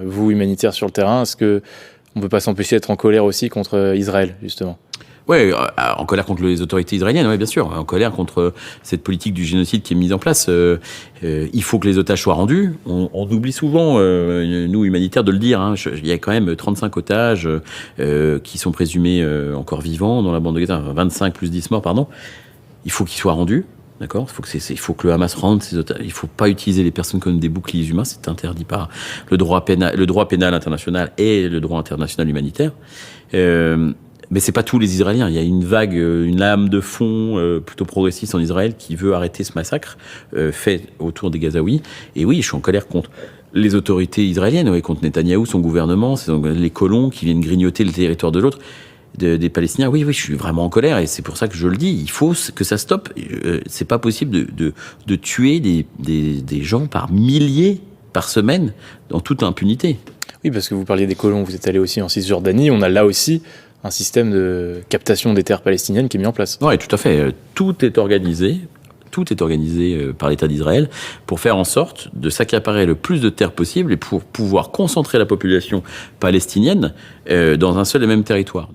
Vous, humanitaire sur le terrain, est-ce qu'on ne peut pas s'empêcher d'être en colère aussi contre Israël, justement ? Oui, en colère contre les autorités israéliennes, oui, bien sûr. En colère contre cette politique du génocide qui est mise en place. Il faut que les otages soient rendus. On oublie souvent, nous, humanitaires, de le dire. Hein. Il y a quand même 35 otages qui sont présumés encore vivants dans la bande de Gaza. 25 plus 10 morts, pardon. Il faut qu'ils soient rendus. D'accord ? Il faut que le Hamas rende ces otages. Il ne faut pas utiliser les personnes comme des boucliers humains. C'est interdit par le droit pénal international et le droit international humanitaire. Mais c'est pas tous les Israéliens. Il y a une vague, une lame de fond plutôt progressiste en Israël qui veut arrêter ce massacre fait autour des Gazaouis. Et oui, je suis en colère contre les autorités israéliennes, oui, contre Netanyahou, son gouvernement, les colons qui viennent grignoter le territoire de l'autre, des Palestiniens. Oui, je suis vraiment en colère et c'est pour ça que je le dis. Il faut que ça stoppe. C'est pas possible de tuer des gens par milliers par semaine dans toute impunité. Oui, parce que vous parliez des colons, vous êtes allé aussi en Cisjordanie. On a là aussi un système de captation des terres palestiniennes qui est mis en place. Oui, tout à fait. Tout est organisé par l'État d'Israël pour faire en sorte de s'accaparer le plus de terres possible et pour pouvoir concentrer la population palestinienne dans un seul et même territoire.